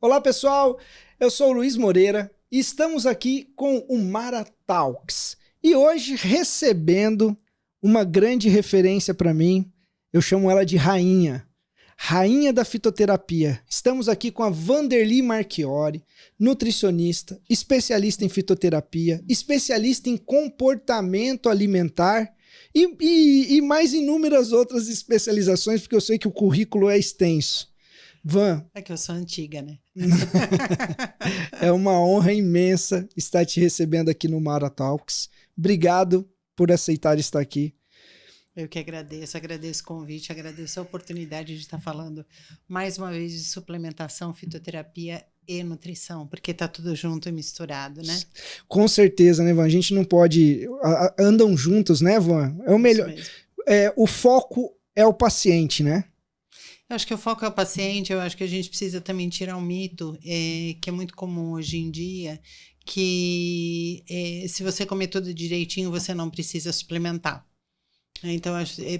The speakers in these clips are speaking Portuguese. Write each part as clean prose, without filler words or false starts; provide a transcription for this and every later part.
Olá pessoal, eu sou o Luiz Moreira e estamos aqui com o Mara Talks. E hoje recebendo uma grande referência para mim, eu chamo ela de rainha. Rainha da fitoterapia. Estamos aqui com a Vanderly Marchiori, nutricionista, especialista em fitoterapia, especialista em comportamento alimentar e mais inúmeras outras especializações, porque eu sei que o currículo é extenso. Van. É que eu sou antiga, né? É uma honra imensa estar te recebendo aqui no Mara Talks. Obrigado por aceitar estar aqui. Eu que agradeço o convite, agradeço a oportunidade de estar falando mais uma vez de suplementação, fitoterapia e nutrição, porque tá tudo junto e misturado, né? Com certeza, né, Van? A gente não pode... Andam juntos, né, Van? É o melhor. O foco é o paciente, né? Eu acho que o foco é o paciente, eu acho que a gente precisa também tirar um mito, que é muito comum hoje em dia, que se você comer tudo direitinho, você não precisa suplementar. Então,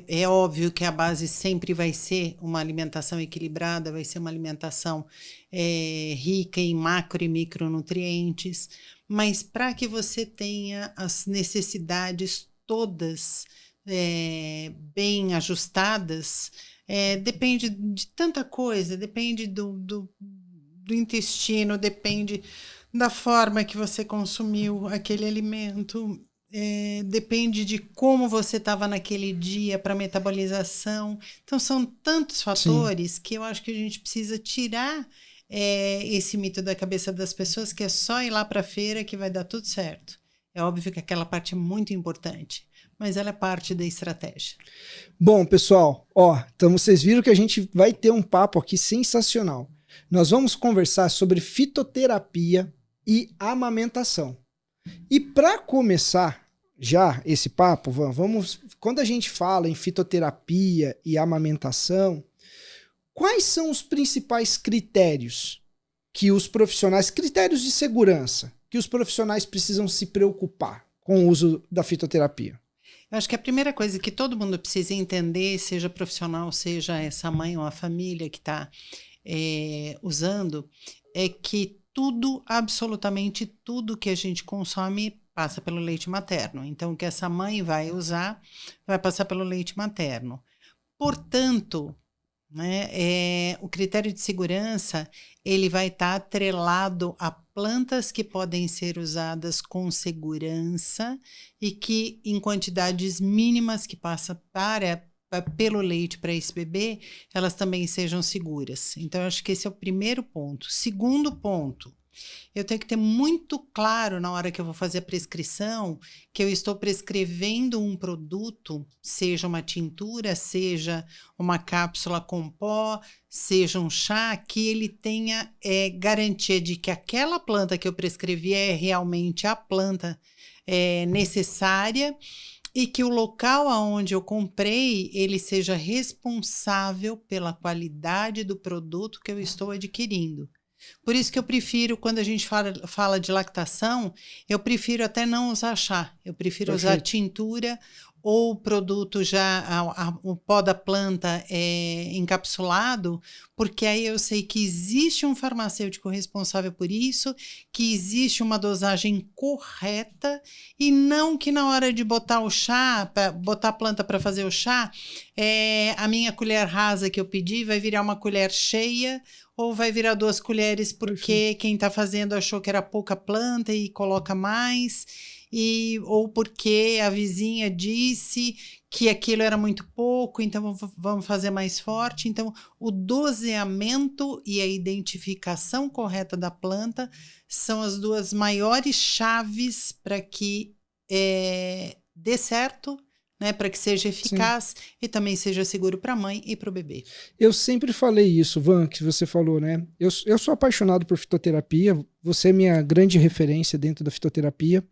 é óbvio que a base sempre vai ser uma alimentação equilibrada, vai ser uma alimentação rica em macro e micronutrientes, mas para que você tenha as necessidades todas bem ajustadas, depende de tanta coisa, depende do intestino, depende da forma que você consumiu aquele alimento, depende de como você estava naquele dia para metabolização. Então, são tantos fatores que eu acho que a gente precisa tirar esse mito da cabeça das pessoas, que é só ir lá para a feira que vai dar tudo certo. É óbvio que aquela parte é muito importante, mas ela é parte da estratégia. Bom, pessoal, então vocês viram que a gente vai ter um papo aqui sensacional. Nós vamos conversar sobre fitoterapia e amamentação. E para começar já esse papo, quando a gente fala em fitoterapia e amamentação, quais são os principais critérios que os profissionais, critérios de segurança, que os profissionais precisam se preocupar com o uso da fitoterapia? Eu acho que a primeira coisa que todo mundo precisa entender, seja profissional, seja essa mãe ou a família que está usando, é que tudo, absolutamente tudo que a gente consome passa pelo leite materno. Então, o que essa mãe vai usar vai passar pelo leite materno. Portanto, né, o critério de segurança ele vai estar atrelado a plantas que podem ser usadas com segurança e que em quantidades mínimas que passa pelo leite para esse bebê, elas também sejam seguras. Então, eu acho que esse é o primeiro ponto. Segundo ponto, eu tenho que ter muito claro na hora que eu vou fazer a prescrição que eu estou prescrevendo um produto, seja uma tintura, seja uma cápsula com pó, seja um chá, que ele tenha garantia de que aquela planta que eu prescrevi é realmente a planta necessária e que o local aonde eu comprei, ele seja responsável pela qualidade do produto que eu estou adquirindo. Por isso que eu prefiro, quando a gente fala de lactação, eu prefiro até não usar chá. Eu prefiro usar tintura ou produto já, o pó da planta encapsulado, porque aí eu sei que existe um farmacêutico responsável por isso, que existe uma dosagem correta e não que na hora de botar o chá, botar a planta para fazer o chá, a minha colher rasa que eu pedi vai virar uma colher cheia ou vai virar 2 colheres porque quem está fazendo achou que era pouca planta e coloca mais, ou porque a vizinha disse que aquilo era muito pouco, então vamos fazer mais forte. Então, o doseamento e a identificação correta da planta são as duas maiores chaves para que dê certo, né, para que seja eficaz e também seja seguro para a mãe e para o bebê. Eu sempre falei isso, Van, que você falou, né? Eu sou apaixonado por fitoterapia, você é minha grande referência dentro da fitoterapia,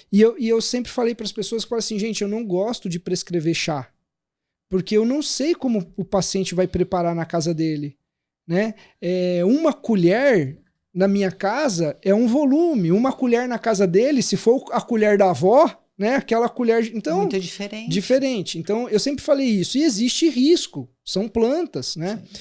e eu sempre falei para as pessoas que falam assim, gente, eu não gosto de prescrever chá, porque eu não sei como o paciente vai preparar na casa dele, né? Uma colher na minha casa é um volume, uma colher na casa dele, se for a colher da avó, né? Aquela colher... Então, muito diferente. Então, eu sempre falei isso. E existe risco. São plantas, né? Sim.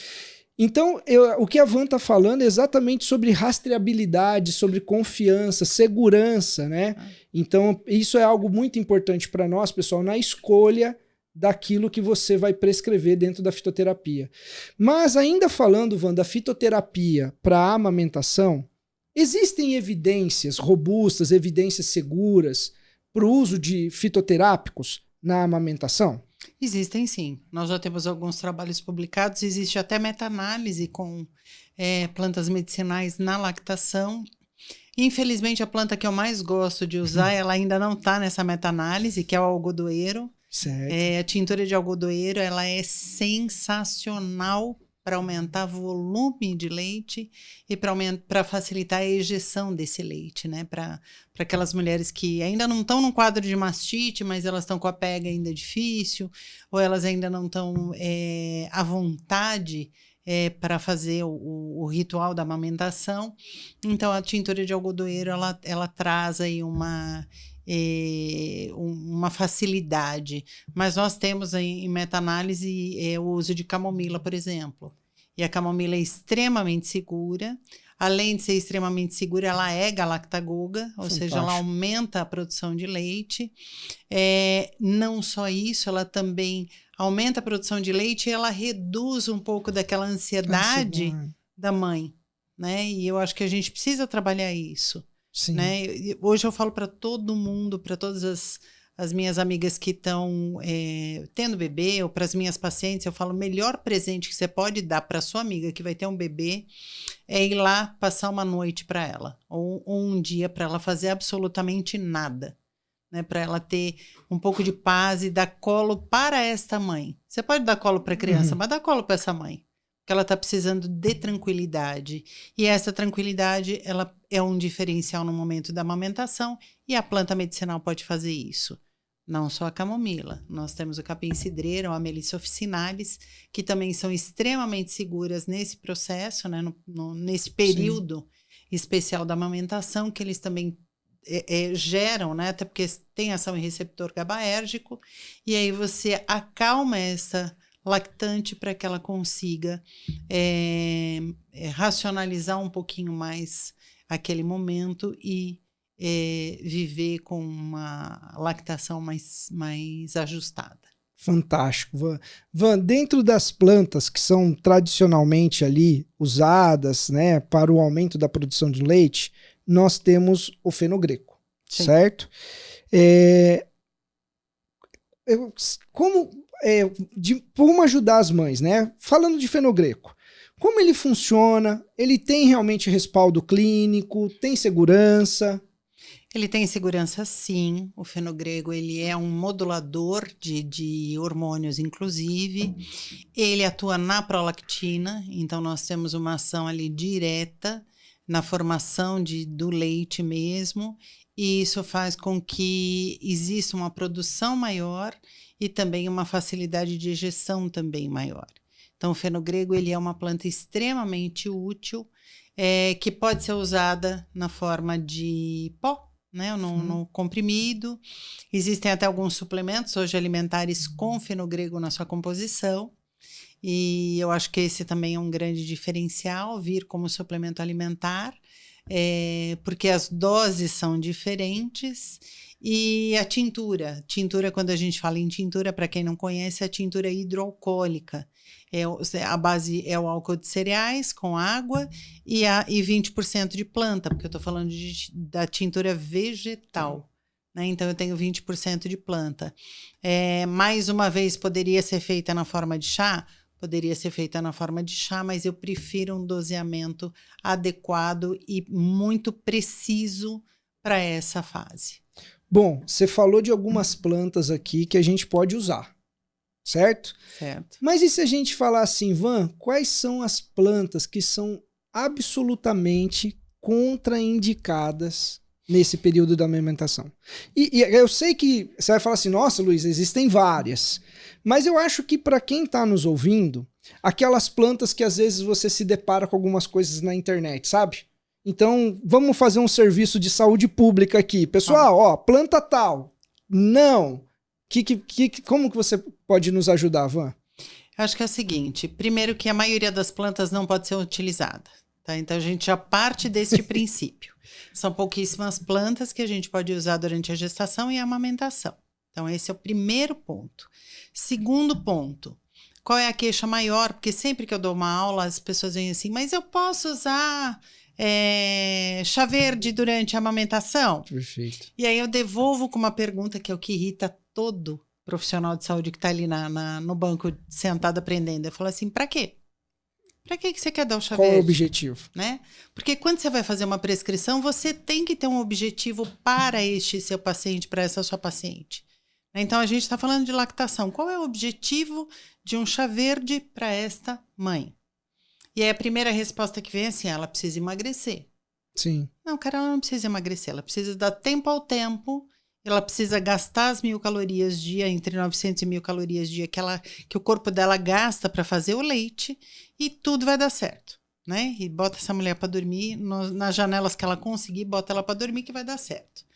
Então, o que a Van está falando é exatamente sobre rastreabilidade, sobre confiança, segurança, né? Então, isso é algo muito importante para nós, pessoal, na escolha daquilo que você vai prescrever dentro da fitoterapia. Mas ainda falando, Van, da fitoterapia para a amamentação, existem evidências robustas, evidências seguras para o uso de fitoterápicos na amamentação? Existem sim. Nós já temos alguns trabalhos publicados, existe até meta-análise com plantas medicinais na lactação. Infelizmente, a planta que eu mais gosto de usar, ela ainda não está nessa meta-análise, que é o algodoeiro. Certo. A tintura de algodoeiro, ela é sensacional para aumentar volume de leite e para facilitar a ejeção desse leite, né? Para aquelas mulheres que ainda não estão no quadro de mastite, mas elas estão com a pega ainda difícil, ou elas ainda não estão à vontade para fazer o ritual da amamentação. Então, a tintura de algodoeiro, ela traz aí uma facilidade, mas nós temos em meta-análise o uso de camomila, por exemplo, e a camomila é extremamente segura. Além de ser extremamente segura, ela é galactagoga, ou seja, ela aumenta a produção de leite. Não só isso, ela também aumenta a produção de leite e ela reduz um pouco daquela ansiedade da mãe, né? E eu acho que a gente precisa trabalhar isso. Sim. Né? Hoje eu falo para todo mundo, para todas as minhas amigas que estão tendo bebê, ou para as minhas pacientes, eu falo, o melhor presente que você pode dar para sua amiga que vai ter um bebê é ir lá passar uma noite para ela, ou um dia para ela fazer absolutamente nada, né? Para ela ter um pouco de paz e dar colo para esta mãe. Você pode dar colo para a criança, mas dá colo para essa mãe, que ela está precisando de tranquilidade. E essa tranquilidade, ela é um diferencial no momento da amamentação, e a planta medicinal pode fazer isso. Não só a camomila. Nós temos o capim-cidreira, ou a Melissa officinalis, que também são extremamente seguras nesse processo, né? Nesse período especial da amamentação, que eles também geram, né? Até porque tem ação em receptor GABAérgico, e aí você acalma essa lactante para que ela consiga racionalizar um pouquinho mais aquele momento e viver com uma lactação mais ajustada. Fantástico, Van. Van, dentro das plantas que são tradicionalmente ali usadas, né, para o aumento da produção de leite, nós temos o fenogreco, certo? Como ajudar as mães, né? Falando de fenogreco, como ele funciona? Ele tem realmente respaldo clínico? Tem segurança? Ele tem segurança, sim. O fenogreco, ele é um modulador de hormônios, inclusive. Ele atua na prolactina, então nós temos uma ação ali direta na formação do leite mesmo, e isso faz com que exista uma produção maior e também uma facilidade de ejeção também maior. Então, o fenogreco, ele é uma planta extremamente útil, que pode ser usada na forma de pó, né, no comprimido. Existem até alguns suplementos hoje alimentares com fenogreco na sua composição, e eu acho que esse também é um grande diferencial, vir como suplemento alimentar, porque as doses são diferentes. E a tintura, quando a gente fala em tintura, para quem não conhece, a tintura hidroalcoólica. A base é o álcool de cereais com água e 20% de planta, porque eu estou falando da tintura vegetal, né? Então eu tenho 20% de planta. Mais uma vez, poderia ser feita na forma de chá? Poderia ser feita na forma de chá, mas eu prefiro um doseamento adequado e muito preciso para essa fase. Bom, você falou de algumas plantas aqui que a gente pode usar, certo? Certo. Mas e se a gente falar assim, Van, quais são as plantas que são absolutamente contraindicadas nesse período da amamentação? E eu sei que você vai falar assim, nossa, Luiz, existem várias. Mas eu acho que para quem está nos ouvindo, aquelas plantas que às vezes você se depara com algumas coisas na internet, sabe? Então, vamos fazer um serviço de saúde pública aqui. Pessoal, planta tal. Não. Como que você pode nos ajudar, Van? Acho que é o seguinte, primeiro que a maioria das plantas não pode ser utilizada, tá? Então a gente já parte deste princípio. São pouquíssimas plantas que a gente pode usar durante a gestação e a amamentação. Então esse é o primeiro ponto. Segundo ponto, qual é a queixa maior? Porque sempre que eu dou uma aula as pessoas vêm assim, mas eu posso usar chá verde durante a amamentação? Perfeito. E aí eu devolvo com uma pergunta que é o que irrita todo profissional de saúde que está ali no banco sentado aprendendo. Eu falo assim, para quê? Para que você quer dar o chá verde? Qual é o objetivo? Né? Porque quando você vai fazer uma prescrição, você tem que ter um objetivo para este seu paciente, para essa sua paciente. Então, a gente está falando de lactação. Qual é o objetivo de um chá verde para esta mãe? E aí a primeira resposta que vem é assim, ela precisa emagrecer. Sim. Não, cara, ela não precisa emagrecer. Ela precisa dar tempo ao tempo. Ela precisa gastar as 1.000 calorias dia, entre 900 e 1.000 calorias dia, que o corpo dela gasta para fazer o leite, e tudo vai dar certo, né? E bota essa mulher para dormir, nas janelas que ela conseguir, bota ela para dormir que vai dar certo.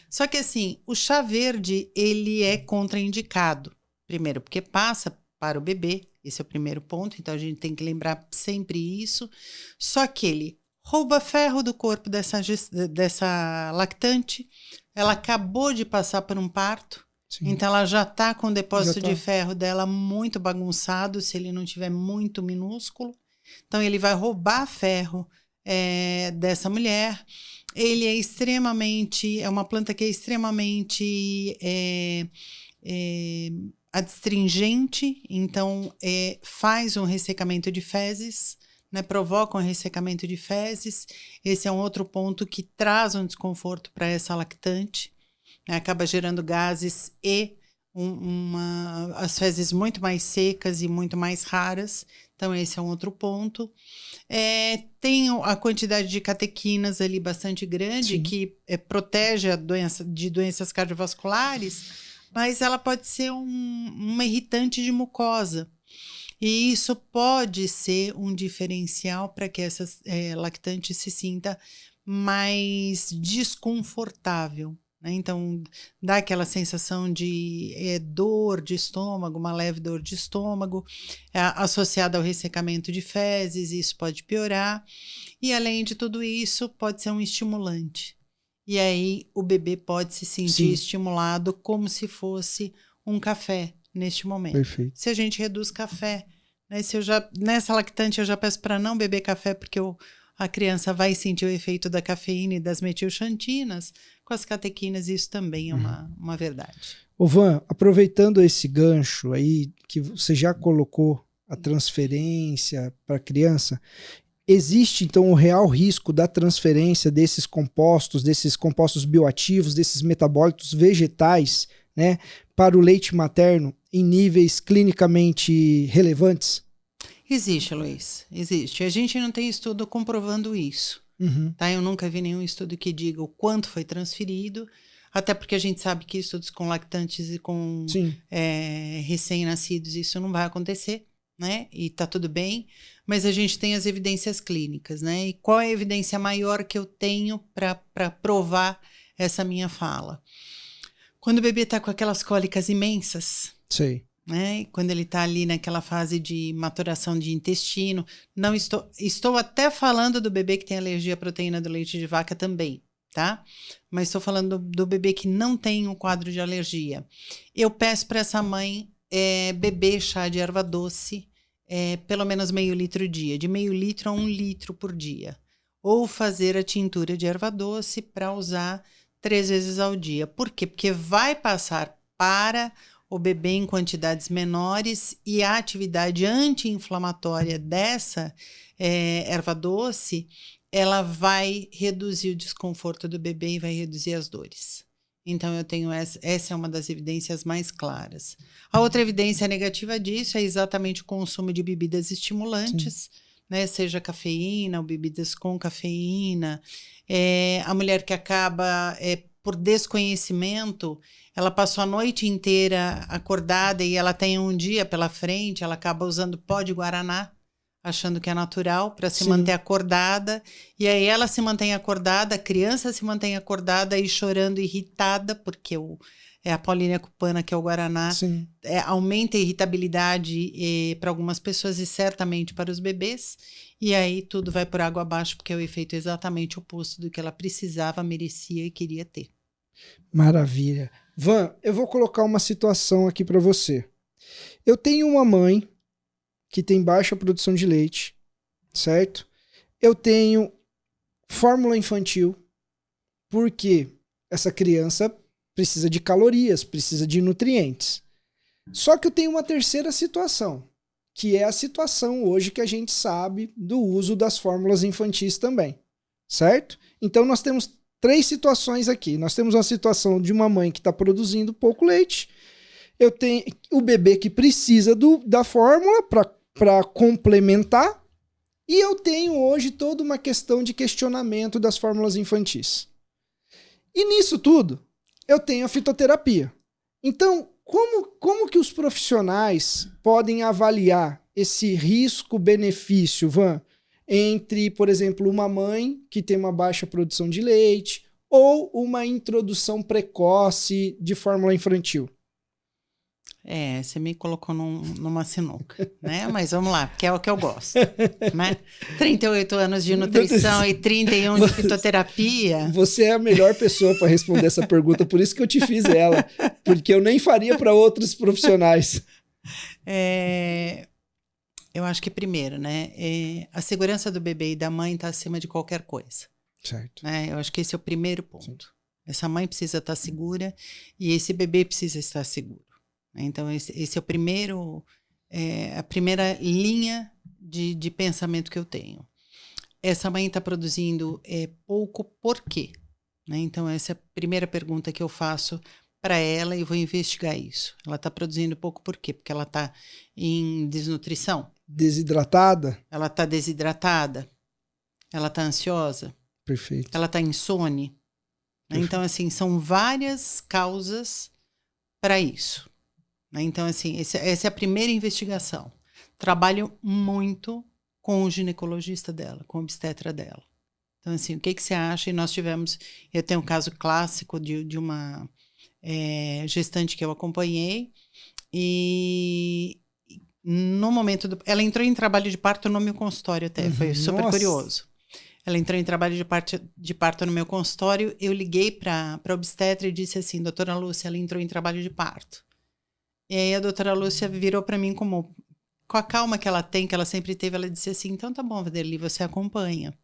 Só que assim, o chá verde, ele é contraindicado. Primeiro, porque passa para o bebê, esse é o primeiro ponto, então a gente tem que lembrar sempre isso. Só que ele rouba ferro do corpo dessa lactante. Ela acabou de passar por um parto, sim, então ela já está com o depósito de ferro dela muito bagunçado, se ele não tiver muito minúsculo. Então, ele vai roubar ferro dessa mulher. Ele é uma planta que é extremamente adstringente, então faz um ressecamento de fezes, né, provoca um ressecamento de fezes. Esse é um outro ponto que traz um desconforto para essa lactante, né, acaba gerando gases e as fezes muito mais secas e muito mais raras. Então esse é um outro ponto. Tem a quantidade de catequinas ali bastante grande, sim, que protege de doenças cardiovasculares, mas ela pode ser uma irritante de mucosa. E isso pode ser um diferencial para que essa lactante se sinta mais desconfortável, né? Então, dá aquela sensação de dor de estômago, uma leve dor de estômago, associada ao ressecamento de fezes, isso pode piorar. E, além de tudo isso, pode ser um estimulante. E aí, o bebê pode se sentir, sim, estimulado como se fosse um café neste momento. Perfeito. Se a gente reduz café, né, nessa lactante eu já peço para não beber café, porque a criança vai sentir o efeito da cafeína e das metilxantinas. Com as catequinas, isso também é uma verdade. Ô Van, aproveitando esse gancho aí, que você já colocou a transferência para a criança, existe então o real risco da transferência desses compostos bioativos, desses metabólitos vegetais, né, para o leite materno em níveis clinicamente relevantes? Existe, Luiz, existe. A gente não tem estudo comprovando isso. Tá? Eu nunca vi nenhum estudo que diga o quanto foi transferido, até porque a gente sabe que estudos com lactantes e com recém-nascidos, isso não vai acontecer, né? E tá tudo bem, mas a gente tem as evidências clínicas, né? E qual é a evidência maior que eu tenho para provar essa minha fala? Quando o bebê está com aquelas cólicas imensas, sei, né? Quando ele está ali naquela fase de maturação de intestino, não estou até falando do bebê que tem alergia à proteína do leite de vaca também, tá? Mas estou falando do bebê que não tem um quadro de alergia. Eu peço para essa mãe beber chá de erva doce pelo menos meio litro dia, de meio litro a 1 litro por dia, ou fazer a tintura de erva doce para usar 3 vezes ao dia. Por quê? Porque vai passar para o bebê em quantidades menores e a atividade anti-inflamatória dessa erva doce, ela vai reduzir o desconforto do bebê e vai reduzir as dores. Então, eu tenho essa é uma das evidências mais claras. A outra evidência negativa disso é exatamente o consumo de bebidas estimulantes, né? Seja cafeína ou bebidas com cafeína. A mulher que acaba, por desconhecimento, ela passou a noite inteira acordada e ela tem um dia pela frente, ela acaba usando pó de guaraná, achando que é natural, para se manter acordada. E aí ela se mantém acordada, a criança se mantém acordada e chorando, irritada, porque é a Paulínia cupana, que é o guaraná. Sim. Aumenta a irritabilidade para algumas pessoas e certamente para os bebês. E aí tudo vai por água abaixo, porque é o efeito exatamente oposto do que ela precisava, merecia e queria ter. Maravilha. Van, eu vou colocar uma situação aqui para você. Eu tenho uma mãe que tem baixa produção de leite, certo? Eu tenho fórmula infantil, porque essa criança precisa de calorias, precisa de nutrientes. Só que eu tenho uma terceira situação, que é a situação hoje que a gente sabe do uso das fórmulas infantis também, certo? Então nós temos 3 situações aqui. Nós temos uma situação de uma mãe que está produzindo pouco leite, eu tenho o bebê que precisa da fórmula para complementar, e eu tenho hoje toda uma questão de questionamento das fórmulas infantis. E nisso tudo, eu tenho a fitoterapia. Então, como que os profissionais podem avaliar esse risco-benefício, Van, entre, por exemplo, uma mãe que tem uma baixa produção de leite ou uma introdução precoce de fórmula infantil? Você me colocou numa sinuca, né? Mas vamos lá, porque é o que eu gosto, né? 38 anos de nutrição e 31 de fitoterapia. Você é a melhor pessoa para responder essa pergunta, por isso que eu te fiz ela, porque eu nem faria para outros profissionais. Eu acho que primeiro, né? A segurança do bebê e da mãe está acima de qualquer coisa. Certo. Né? Eu acho que esse é o primeiro ponto. Sim. Essa mãe precisa estar segura e esse bebê precisa estar seguro. Então, esse é o primeiro, a primeira linha de pensamento que eu tenho. Essa mãe está produzindo pouco por quê? Né? Então, essa é a primeira pergunta que eu faço para ela e vou investigar isso. Ela está produzindo pouco por quê? Porque ela está em desnutrição? Desidratada? Ela está desidratada? Ela está ansiosa? Perfeito. Ela está insone? Então, assim, são várias causas para isso. Então, assim, essa é a primeira investigação. Trabalho muito com o ginecologista dela, com o obstetra dela. Então, assim, o que você acha? E eu tenho um caso clássico de uma gestante que eu acompanhei e no momento ela entrou em trabalho de parto no meu consultório até, foi super curioso. Ela entrou em trabalho de parto no meu consultório, eu liguei para a obstetra e disse assim, doutora Lúcia, ela entrou em trabalho de parto. E aí a doutora Lúcia virou para mim com a calma que ela tem, que ela sempre teve, ela disse assim, então tá bom, Vanderly, você acompanha.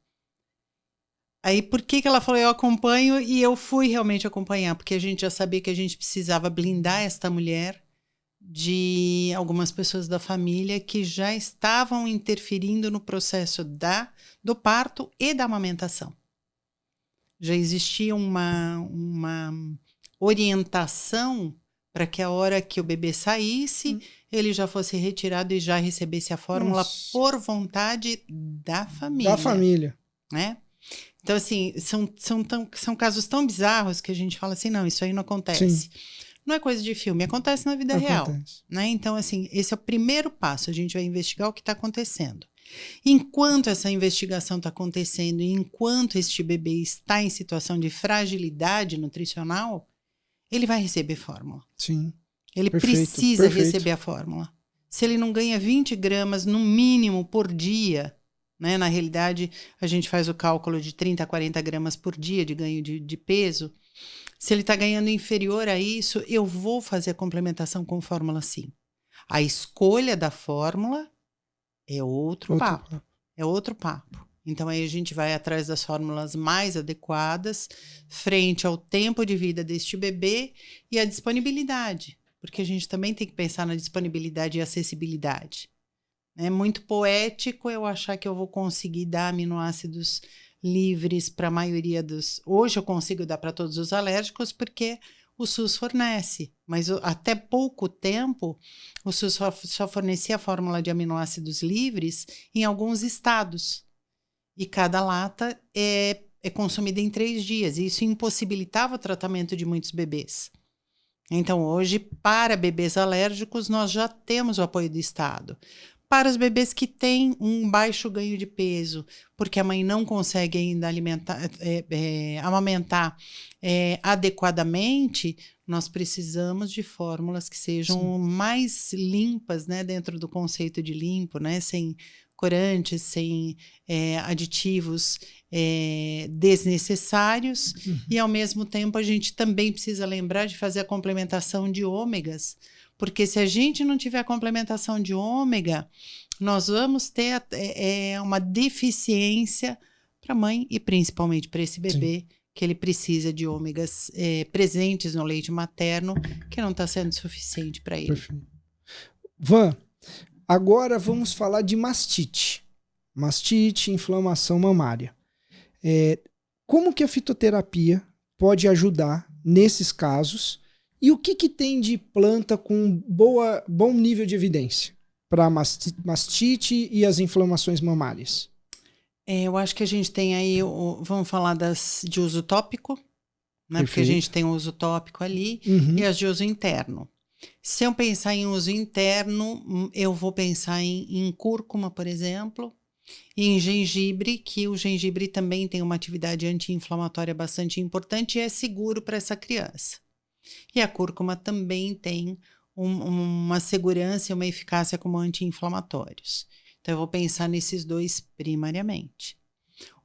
Aí por que ela falou eu acompanho? E eu fui realmente acompanhar, porque a gente já sabia que a gente precisava blindar esta mulher de algumas pessoas da família que já estavam interferindo no processo do parto e da amamentação. Já existia uma orientação para que a hora que o bebê saísse, ele já fosse retirado e já recebesse a fórmula por vontade da família. Da família. Né? Então, assim, são casos tão bizarros que a gente fala assim, não, isso aí não acontece. Sim. Não é coisa de filme, acontece na vida real. Né? Então, assim, esse é o primeiro passo, a gente vai investigar o que está acontecendo. Enquanto essa investigação está acontecendo e enquanto este bebê está em situação de fragilidade nutricional, ele vai receber fórmula. Sim. Ele precisa receber a fórmula. Se ele não ganha 20 gramas no mínimo por dia, né? Na realidade, a gente faz o cálculo de 30 a 40 gramas por dia de ganho de peso. Se ele está ganhando inferior a isso, eu vou fazer a complementação com fórmula sim. A escolha da fórmula é outro papo. É outro papo. Então, aí a gente vai atrás das fórmulas mais adequadas frente ao tempo de vida deste bebê e a disponibilidade, porque a gente também tem que pensar na disponibilidade e acessibilidade. É muito poético eu achar que eu vou conseguir dar aminoácidos livres para a maioria dos... Hoje eu consigo dar para todos os alérgicos porque o SUS fornece, mas até pouco tempo o SUS só fornecia a fórmula de aminoácidos livres em alguns estados. E cada lata é consumida em 3 dias. E isso impossibilitava o tratamento de muitos bebês. Então, hoje, para bebês alérgicos, nós já temos o apoio do Estado. para os bebês que têm um baixo ganho de peso, porque a mãe não consegue ainda amamentar adequadamente, nós precisamos de fórmulas que sejam mais limpas, né, dentro do conceito de limpo, né, sem corantes, sem aditivos desnecessários. E, ao mesmo tempo, a gente também precisa lembrar de fazer a complementação de ômegas, porque se a gente não tiver a complementação de ômega, nós vamos ter uma deficiência para a mãe e principalmente para esse bebê, que ele precisa de ômegas presentes no leite materno, que não está sendo suficiente para ele. Perfeito. Van, agora vamos falar de mastite. Mastite, inflamação mamária. Como que a fitoterapia pode ajudar nesses casos? E o que tem de planta com bom nível de evidência para mastite e as inflamações mamárias? Eu acho que a gente tem aí, vamos falar de uso tópico, né? Porque a gente tem o uso tópico ali e as de uso interno. Se eu pensar em uso interno, eu vou pensar em cúrcuma, por exemplo, e em gengibre, que o gengibre também tem uma atividade anti-inflamatória bastante importante e é seguro para essa criança. E a cúrcuma também tem uma segurança e uma eficácia como anti-inflamatórios. Então, eu vou pensar nesses dois primariamente.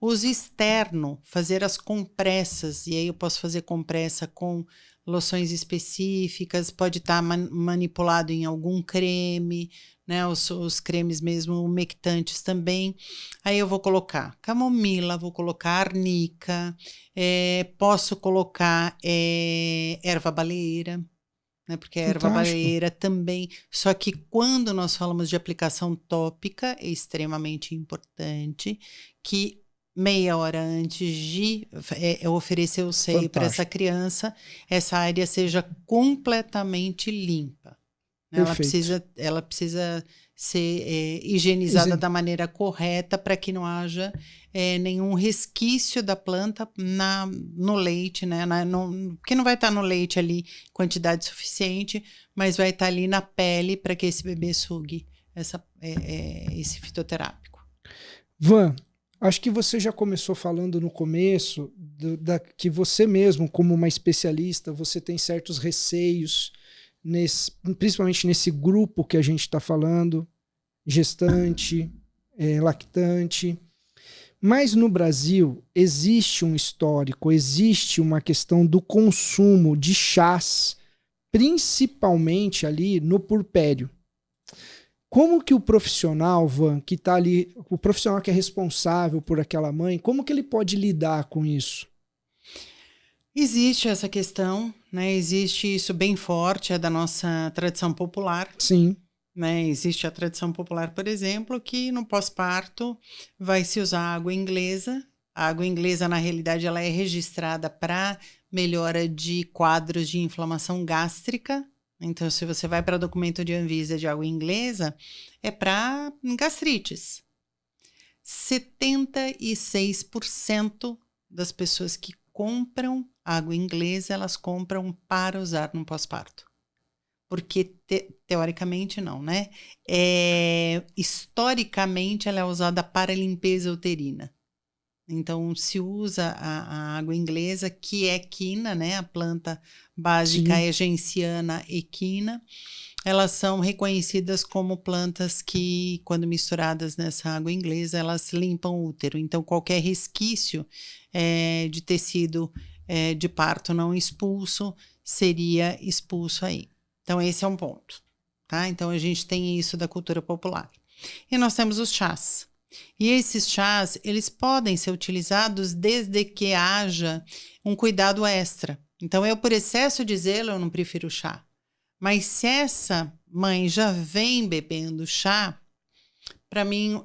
Uso externo, fazer as compressas, e aí eu posso fazer compressa com loções específicas, pode estar manipulado em algum creme, né? Os cremes mesmo umectantes também. Aí eu vou colocar camomila, vou colocar arnica, posso colocar erva baleeira, né? Porque a erva baleeira também. Só que quando nós falamos de aplicação tópica, é extremamente importante que meia hora antes de oferecer o seio para essa criança, essa área seja completamente limpa. Ela precisa ser higienizada da maneira correta para que não haja nenhum resquício da planta no leite, né? Porque não vai estar no leite ali quantidade suficiente, mas vai estar ali na pele para que esse bebê sugue esse fitoterápico. Van, acho que você já começou falando no começo que você mesmo, como uma especialista, você tem certos receios, principalmente nesse grupo que a gente está falando, gestante, lactante. Mas no Brasil existe um histórico, existe uma questão do consumo de chás, principalmente ali no puerpério. Como que o profissional, Van, que está ali, o profissional que é responsável por aquela mãe, como que ele pode lidar com isso? Existe essa questão, né? Existe isso bem forte, é da nossa tradição popular. Sim. Né? Existe a tradição popular, por exemplo, que no pós-parto vai se usar água inglesa. A água inglesa, na realidade, ela é registrada para melhora de quadros de inflamação gástrica. Então, se você vai para documento de Anvisa de água inglesa, é para gastrites. 76% das pessoas que compram água inglesa, elas compram para usar no pós-parto. Porque, teoricamente, não, né? Historicamente, ela é usada para limpeza uterina. Então, se usa a água inglesa, que é quina, né? A planta básica é genciana equina. Elas são reconhecidas como plantas que, quando misturadas nessa água inglesa, elas limpam o útero. Então, qualquer resquício de tecido de parto não expulso seria expulso aí. Então, esse é um ponto, tá? Então, a gente tem isso da cultura popular. E nós temos os chás. E esses chás, eles podem ser utilizados desde que haja um cuidado extra. Então, eu, por excesso de zelo, eu não prefiro chá. Mas se essa mãe já vem bebendo chá, para mim,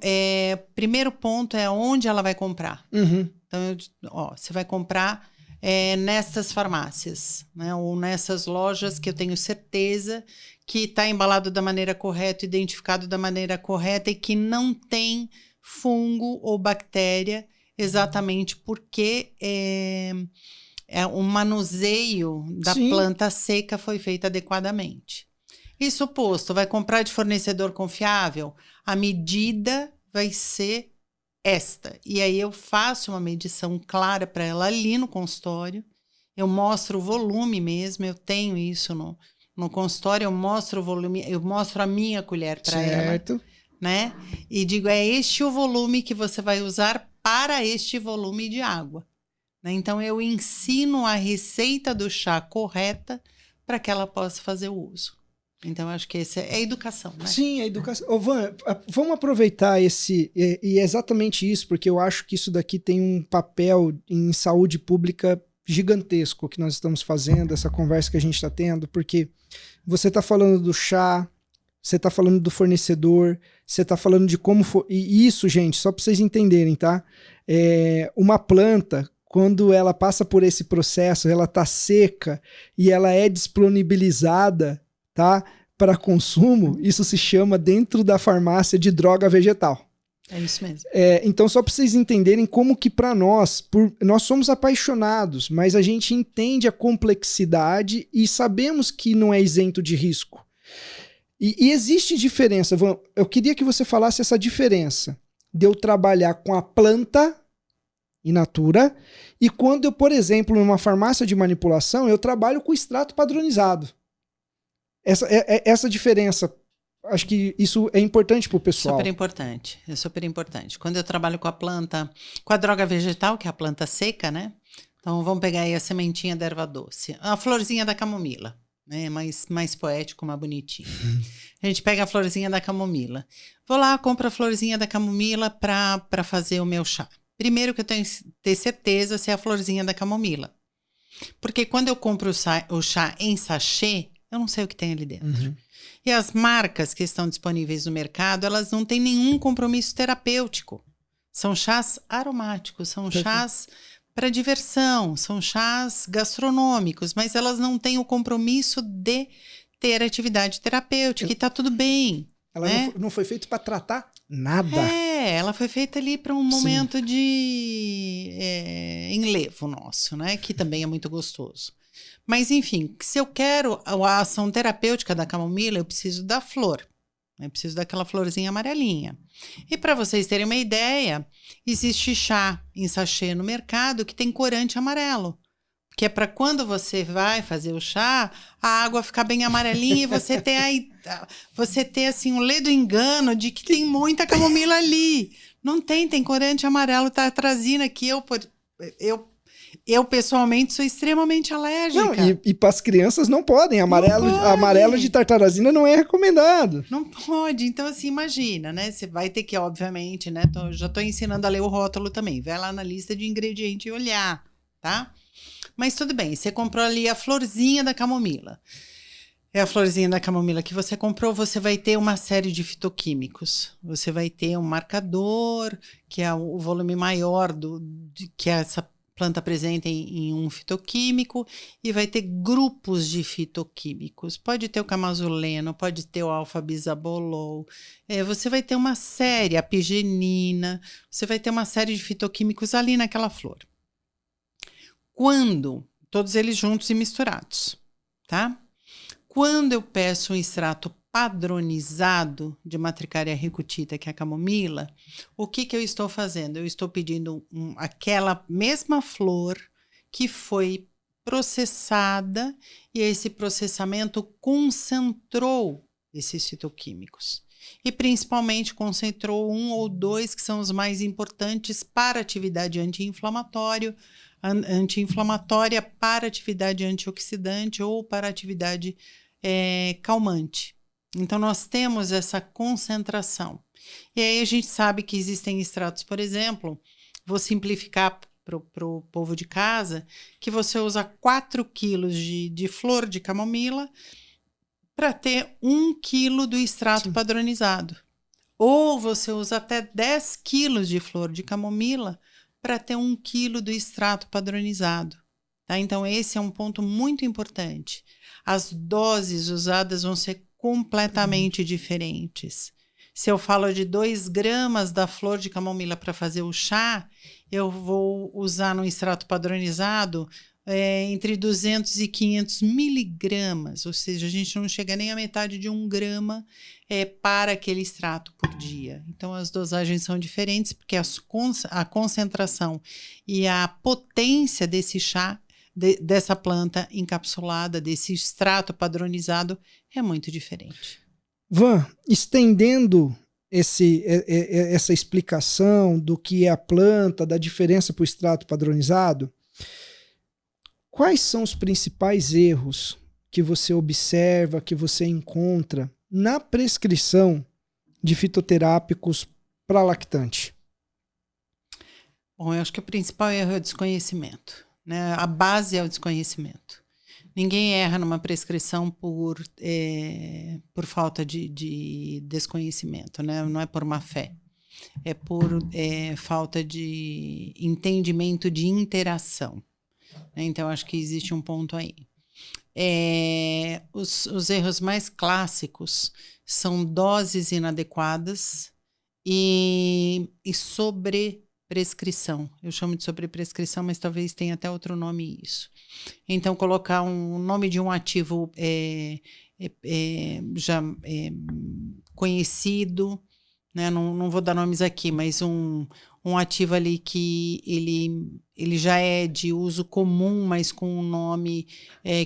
primeiro ponto é onde ela vai comprar. Então, você vai comprar nessas farmácias, né? Ou nessas lojas que eu tenho certeza que está embalado da maneira correta, identificado da maneira correta e que não tem fungo ou bactéria, exatamente porque o manuseio da planta seca foi feito adequadamente. Isso posto, vai comprar de fornecedor confiável? a medida vai ser esta. E aí eu faço uma medição clara para ela ali no consultório, eu mostro o volume mesmo, eu tenho isso no consultório, eu mostro o volume, eu mostro a minha colher para ela, né? E digo, é este o volume que você vai usar para este volume de água. Né? Então, eu ensino a receita do chá correta para que ela possa fazer o uso. Então, acho que essa é a educação, né? Sim, a educação. Ô, Van, vamos aproveitar e é exatamente isso, porque eu acho que isso daqui tem um papel em saúde pública gigantesco que nós estamos fazendo, essa conversa que a gente está tendo, porque você está falando do chá, você está falando do fornecedor, você está falando de como... E isso, gente, só para vocês entenderem, tá? Uma planta, quando ela passa por esse processo, ela está seca e ela é disponibilizada, tá, para consumo, isso se chama dentro da farmácia de droga vegetal. É isso mesmo. Então, só para vocês entenderem como que para nós, nós somos apaixonados, mas a gente entende a complexidade e sabemos que não é isento de risco. E existe diferença. Eu queria que você falasse essa diferença de eu trabalhar com a planta in natura e quando eu, por exemplo, numa farmácia de manipulação, eu trabalho com extrato padronizado. Essa diferença, acho que isso é importante para o pessoal. Super importante, é super importante. Quando eu trabalho com a planta, com a droga vegetal, que é a planta seca, né? Então vamos pegar aí a sementinha da erva doce, a florzinha da camomila, né? Mais poético, mais bonitinho. A gente pega a florzinha da camomila. Vou lá, compro a florzinha da camomila para fazer o meu chá. Primeiro que eu tenho que ter certeza se é a florzinha da camomila. Porque quando eu compro o chá em sachê, eu não sei o que tem ali dentro. Uhum. E as marcas que estão disponíveis no mercado, elas não têm nenhum compromisso terapêutico. São chás aromáticos, são chás para diversão, são chás gastronômicos, mas elas não têm o compromisso de ter atividade terapêutica, e tá tudo bem. Ela não foi feita para tratar nada. Ela foi feita ali para um momento de enlevo nosso, né? Que também é muito gostoso. Mas, enfim, se eu quero a ação terapêutica da camomila, eu preciso da flor. Eu preciso daquela florzinha amarelinha. E para vocês terem uma ideia, existe chá em sachê no mercado que tem corante amarelo. Que é para quando você vai fazer o chá, a água ficar bem amarelinha e você ter assim, um ledo engano de que tem muita camomila ali. Não tem corante amarelo, tá trazendo aqui. Eu, pessoalmente, sou extremamente alérgica. Não, e para as crianças não podem. Amarelo de tartarazina não é recomendado. Não pode. Então, assim, imagina, né? Você vai ter que, obviamente, né? Já estou ensinando a ler o rótulo também. Vai lá na lista de ingredientes e olhar, tá? Mas tudo bem. Você comprou ali a florzinha da camomila. É a florzinha da camomila que você comprou, você vai ter uma série de fitoquímicos. Você vai ter um marcador, que é o volume maior que essa planta apresenta em um fitoquímico, e vai ter grupos de fitoquímicos. Pode ter o camazuleno, pode ter o alfa-bisabolol, você vai ter uma série, a pigenina, você vai ter uma série de fitoquímicos ali naquela flor. Todos eles juntos e misturados, tá? Quando eu peço um extrato padronizado de Matricaria ricutita, que é a camomila, o que eu estou fazendo? Eu estou pedindo aquela mesma flor que foi processada e esse processamento concentrou esses fitoquímicos. E principalmente concentrou 1 ou 2 que são os mais importantes para atividade anti-inflamatória para atividade antioxidante ou para atividade calmante. Então, nós temos essa concentração. E aí a gente sabe que existem extratos, por exemplo, vou simplificar para o povo de casa, que você usa 4 quilos de flor de camomila para ter 1 quilo do extrato padronizado. Ou você usa até 10 quilos de flor de camomila para ter 1 quilo do extrato padronizado. Tá? Então, esse é um ponto muito importante. As doses usadas vão ser completamente diferentes. Se eu falo de 2 gramas da flor de camomila para fazer o chá, eu vou usar no extrato padronizado entre 200 e 500 miligramas, ou seja, a gente não chega nem à metade de 1 grama para aquele extrato por dia. Então, as dosagens são diferentes, porque a concentração e a potência desse chá, dessa planta encapsulada, desse extrato padronizado, é muito diferente. Van, estendendo essa explicação do que é a planta, da diferença para o extrato padronizado, quais são os principais erros que você observa, que você encontra na prescrição de fitoterápicos para lactante? Bom, eu acho que o principal erro é o desconhecimento, né? A base é o desconhecimento. Ninguém erra numa prescrição por falta de desconhecimento, né? Não é por má fé. É por falta de entendimento de interação. Então, acho que existe um ponto aí. Os erros mais clássicos são doses inadequadas e sobreprescrição. Eu chamo de sobreprescrição, mas talvez tenha até outro nome isso. Então, colocar um nome de um ativo já conhecido, né? Não vou dar nomes aqui, mas um ativo ali que ele já é de uso comum, mas com um nome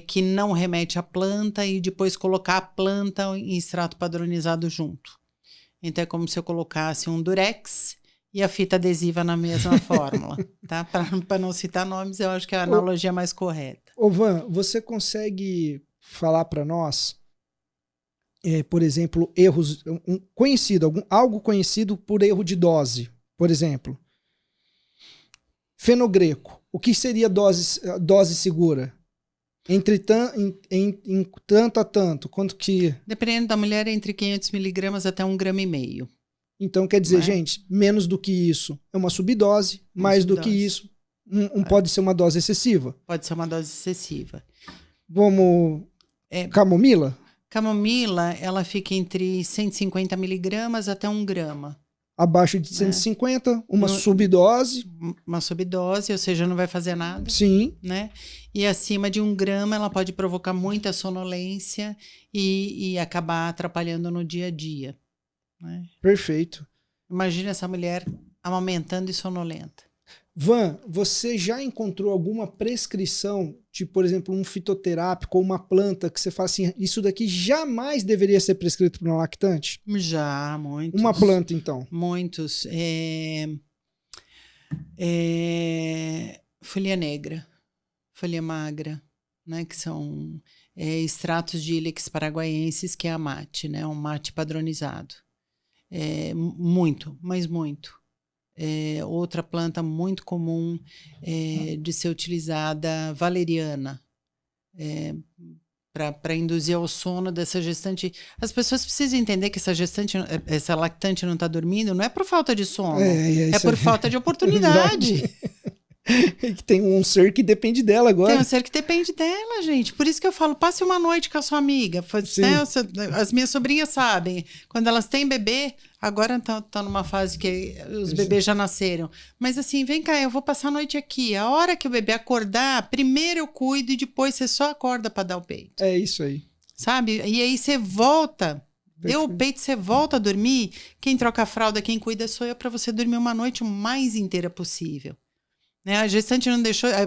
que não remete à planta, e depois colocar a planta em extrato padronizado junto. Então é como se eu colocasse um Durex e a fita adesiva na mesma fórmula, tá? Para não citar nomes, eu acho que é a analogia mais correta. Ô Van, você consegue falar para nós, por exemplo, erros algo conhecido por erro de dose, por exemplo, fenogreco. O que seria dose segura? Em tanto a tanto, quanto que... Dependendo da mulher, entre 500 miligramas até 1,5 gramas. Então, quer dizer, gente, menos do que isso é uma subdose, mais do que isso pode ser uma dose excessiva. Pode ser uma dose excessiva. Vamos... Camomila? Camomila, ela fica entre 150 miligramas até 1 grama. Abaixo de 150, uma subdose. Uma subdose, ou seja, não vai fazer nada. Sim. Né? E acima de 1 grama, ela pode provocar muita sonolência e acabar atrapalhando no dia a dia. Né? Perfeito. Imagina essa mulher amamentando e sonolenta. Van, você já encontrou alguma prescrição de, por exemplo, um fitoterápico ou uma planta que você fala assim, isso daqui jamais deveria ser prescrito para um lactante? Já, muitos. Uma planta, então? Muitos. Folha negra, folha magra, né, que são extratos de Ilex paraguaiensis, que é a mate, né, um mate padronizado. Muito, mas muito. Outra planta muito comum de ser utilizada, valeriana, para induzir ao sono dessa gestante. As pessoas precisam entender que essa lactante não está dormindo, não é por falta de sono, é por falta de oportunidade. Que tem um ser que depende dela agora. Tem um ser que depende dela, gente. Por isso que eu falo, passe uma noite com a sua amiga. Né? As minhas sobrinhas sabem. Quando elas têm bebê, agora tá numa fase que os bebês já nasceram. Mas assim, vem cá, eu vou passar a noite aqui. A hora que o bebê acordar, primeiro eu cuido e depois você só acorda para dar o peito. É isso aí. Sabe? E aí você volta... Deu o peito, você volta a dormir. Quem troca a fralda, quem cuida sou eu, para você dormir uma noite o mais inteira possível. Né?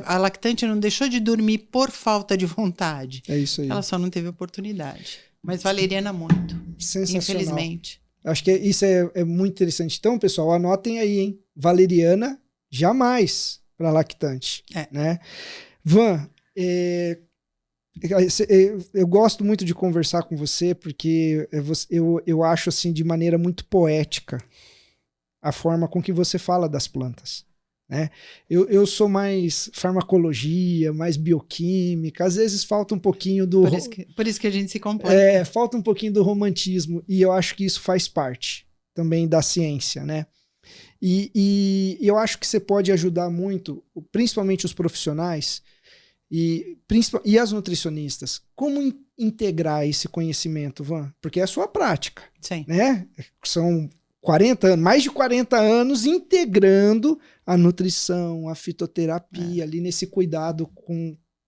A lactante não deixou de dormir por falta de vontade. É isso aí. Ela só não teve oportunidade. Mas valeriana muito. Sensacional. Infelizmente. Acho que isso é muito interessante. Então, pessoal, anotem aí, hein? Valeriana, jamais para lactante. Né? Van, eu gosto muito de conversar com você porque eu acho assim de maneira muito poética a forma com que você fala das plantas. Né? Eu sou mais farmacologia, mais bioquímica, às vezes falta um pouquinho do... Por isso que a gente se completa. Falta um pouquinho do romantismo, e eu acho que isso faz parte também da ciência, né? E eu acho que você pode ajudar muito, principalmente os profissionais e as nutricionistas, como integrar esse conhecimento, Van? Porque é a sua prática. Sim. Né? São 40 anos, mais de 40 anos integrando a nutrição, a fitoterapia ali nesse cuidado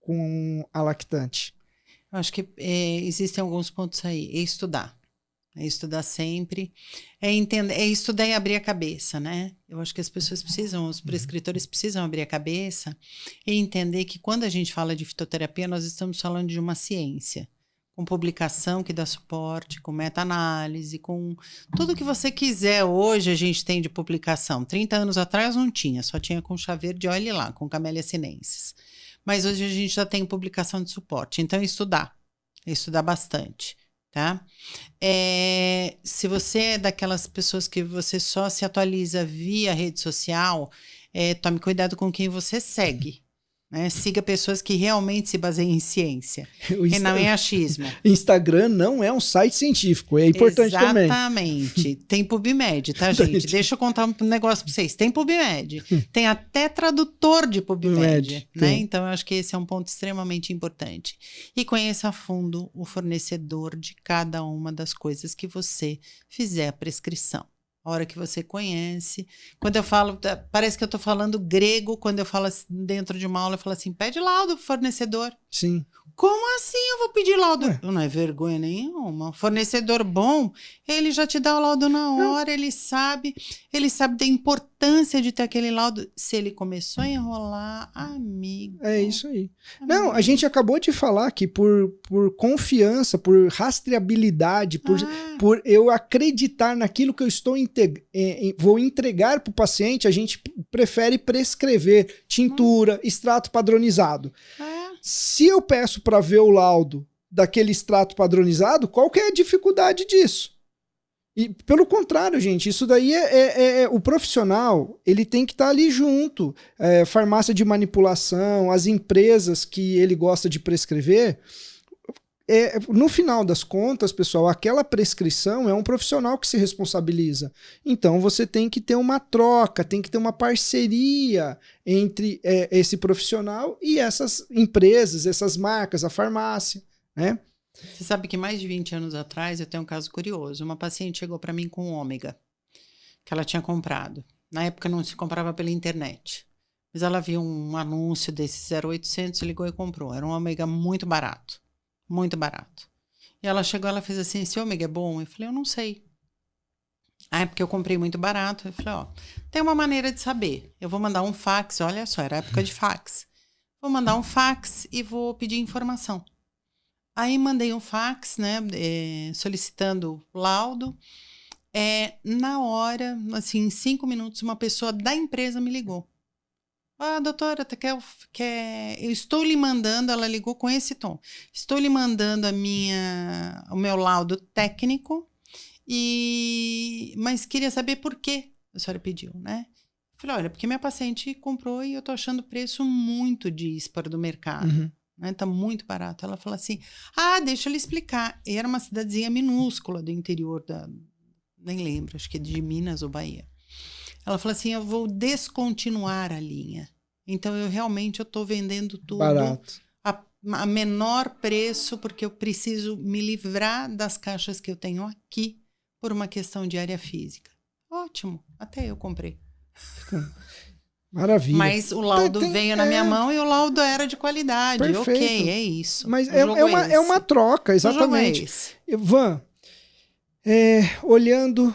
com a lactante? Eu acho que existem alguns pontos aí. É estudar. É estudar sempre. É entender, é estudar e abrir a cabeça, né? Eu acho que as pessoas precisam, os prescritores precisam abrir a cabeça e entender que quando a gente fala de fitoterapia, nós estamos falando de uma ciência. Com publicação que dá suporte, com meta-análise, com tudo que você quiser. Hoje a gente tem de publicação. 30 anos atrás não tinha, só tinha com chá verde, olhe lá, com Camellia sinensis. Mas hoje a gente já tem publicação de suporte. Então, estudar bastante, tá? Se você é daquelas pessoas que você só se atualiza via rede social, tome cuidado com quem você segue. Né? Siga pessoas que realmente se baseiam em ciência e não em achismo. Instagram não é um site científico, é importante também. Exatamente. Tem PubMed, tá, gente? Deixa eu contar um negócio para vocês. Tem PubMed. Tem até tradutor de PubMed. Né? Então, eu acho que esse é um ponto extremamente importante. E conheça a fundo o fornecedor de cada uma das coisas que você fizer a prescrição. A hora que você conhece. Quando eu falo, parece que eu estou falando grego, quando eu falo assim, dentro de uma aula, eu falo assim, pede laudo pro fornecedor. Sim. Como assim eu vou pedir laudo? Não é vergonha nenhuma. Fornecedor bom, ele já te dá o laudo na hora, ele sabe da importância de ter aquele laudo. Se ele começou a enrolar, amigo. É isso aí. Amigo. Não, a gente acabou de falar que por confiança, por rastreabilidade, por eu acreditar naquilo que eu estou vou entregar para o paciente, a gente prefere prescrever tintura, extrato padronizado. Se eu peço para ver o laudo daquele extrato padronizado, qual que é a dificuldade disso? E pelo contrário, gente, isso daí o profissional, ele tem que estar ali junto. Farmácia de manipulação, as empresas que ele gosta de prescrever. No final das contas, pessoal, aquela prescrição é um profissional que se responsabiliza. Então, você tem que ter uma troca, tem que ter uma parceria entre esse profissional e essas empresas, essas marcas, a farmácia, né? Você sabe que mais de 20 anos atrás, eu tenho um caso curioso. Uma paciente chegou para mim com ômega, que ela tinha comprado. Na época não se comprava pela internet. Mas ela viu um anúncio desse 0800, ligou e comprou. Era um ômega muito barato. Muito barato. E ela chegou, ela fez assim, esse ômega é bom? Eu falei, eu não sei. Ah, é porque eu comprei muito barato. Eu falei, tem uma maneira de saber. Eu vou mandar um fax, olha só, era época de fax. Vou mandar um fax e vou pedir informação. Aí mandei um fax, né, solicitando laudo. Na hora, assim, em 5 minutos, uma pessoa da empresa me ligou. Doutora, eu estou lhe mandando, ela ligou com esse tom, estou lhe mandando o meu laudo técnico, mas queria saber por que a senhora pediu, né? Eu falei, olha, porque minha paciente comprou e eu tô achando o preço muito dísparo do mercado, né? Tá muito barato. Ela falou assim, deixa eu lhe explicar. E era uma cidadezinha minúscula do interior nem lembro, acho que é de Minas ou Bahia. Ela falou assim, eu vou descontinuar a linha. Então, eu estou vendendo tudo barato. a menor preço, porque eu preciso me livrar das caixas que eu tenho aqui por uma questão de área física. Ótimo, até eu comprei. Maravilha. Mas o laudo veio na minha mão e o laudo era de qualidade. Perfeito. Ok, é isso. Mas é uma troca, exatamente. Van, olhando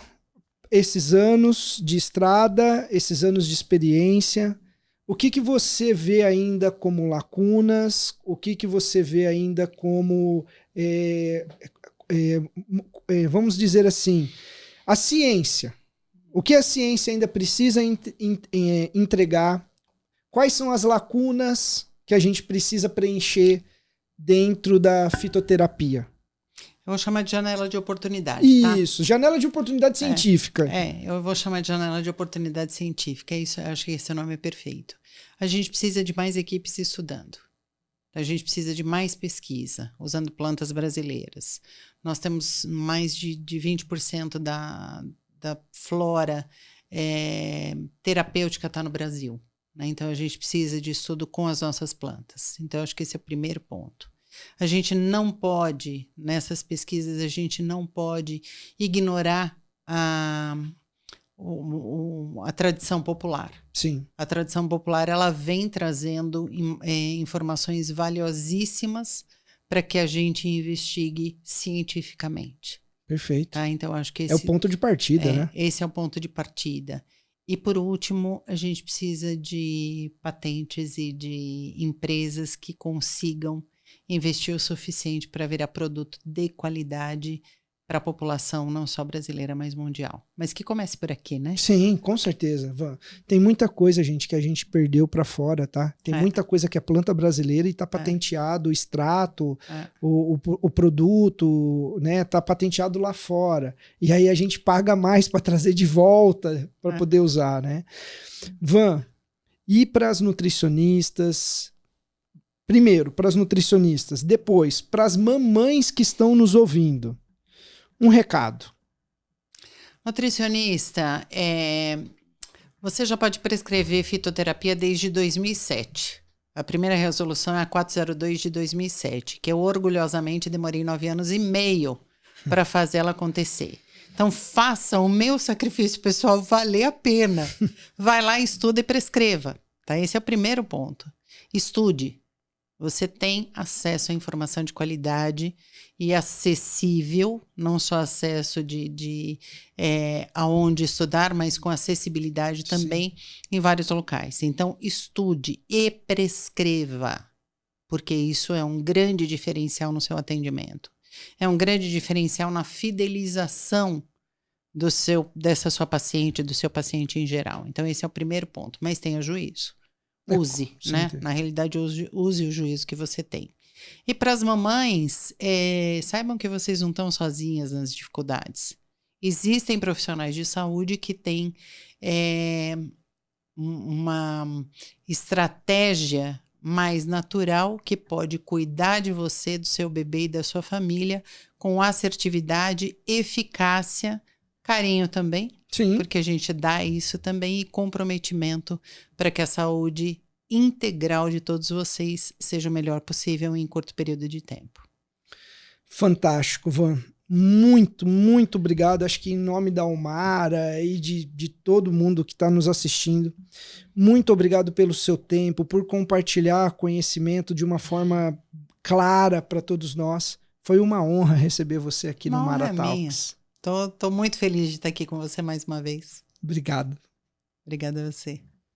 esses anos de estrada, esses anos de experiência, o que você vê ainda como lacunas? O que você vê ainda como, vamos dizer assim, a ciência? O que a ciência ainda precisa entregar? Quais são as lacunas que a gente precisa preencher dentro da fitoterapia? Eu vou chamar de janela de oportunidade, Isso, tá? Janela de oportunidade científica. Eu vou chamar de janela de oportunidade científica. Isso, eu acho que esse nome é perfeito. A gente precisa de mais equipes estudando. A gente precisa de mais pesquisa, usando plantas brasileiras. Nós temos mais de 20% da flora terapêutica está no Brasil, né? Então, a gente precisa de estudo com as nossas plantas. Então, eu acho que esse é o primeiro ponto. A gente não pode, nessas pesquisas, a gente não pode ignorar a tradição popular. Sim. A tradição popular, ela vem trazendo informações valiosíssimas para que a gente investigue cientificamente. Perfeito. Tá? Então, acho que é o ponto de partida, né? Esse é o ponto de partida. E, por último, a gente precisa de patentes e de empresas que consigam investir o suficiente para virar produto de qualidade para a população, não só brasileira, mas mundial. Mas que comece por aqui, né? Sim, com certeza, Van. Tem muita coisa, gente, que a gente perdeu para fora, tá? Tem muita coisa que é planta brasileira e tá patenteado o extrato, o produto, né? Tá patenteado lá fora. E aí a gente paga mais para trazer de volta para poder usar, né? Van, e para as nutricionistas... Primeiro, para as nutricionistas. Depois, para as mamães que estão nos ouvindo. Um recado. Nutricionista, você já pode prescrever fitoterapia desde 2007. A primeira resolução é a 402 de 2007, que eu orgulhosamente demorei 9 anos e meio para fazer ela acontecer. Então, faça o meu sacrifício pessoal valer a pena. Vai lá, estuda e prescreva. Tá? Esse é o primeiro ponto. Estude. Você tem acesso à informação de qualidade e acessível, não só acesso aonde estudar, mas com acessibilidade também em vários locais. Então, estude e prescreva, porque isso é um grande diferencial no seu atendimento. É um grande diferencial na fidelização dessa sua paciente, do seu paciente em geral. Então, esse é o primeiro ponto, mas tenha juízo. Use, né? Na realidade, use o juízo que você tem. E para as mamães, saibam que vocês não estão sozinhas nas dificuldades. Existem profissionais de saúde que têm uma estratégia mais natural que pode cuidar de você, do seu bebê e da sua família com assertividade, eficácia, carinho também. Sim. Porque a gente dá isso também e comprometimento para que a saúde integral de todos vocês seja o melhor possível em curto período de tempo. Fantástico, Van. Muito, muito obrigado. Acho que em nome da Almara e de todo mundo que está nos assistindo, muito obrigado pelo seu tempo, por compartilhar conhecimento de uma forma clara para todos nós. Foi uma honra receber você aqui no Mara Talks. Tô muito feliz de estar aqui com você mais uma vez. Obrigado. Obrigada a você.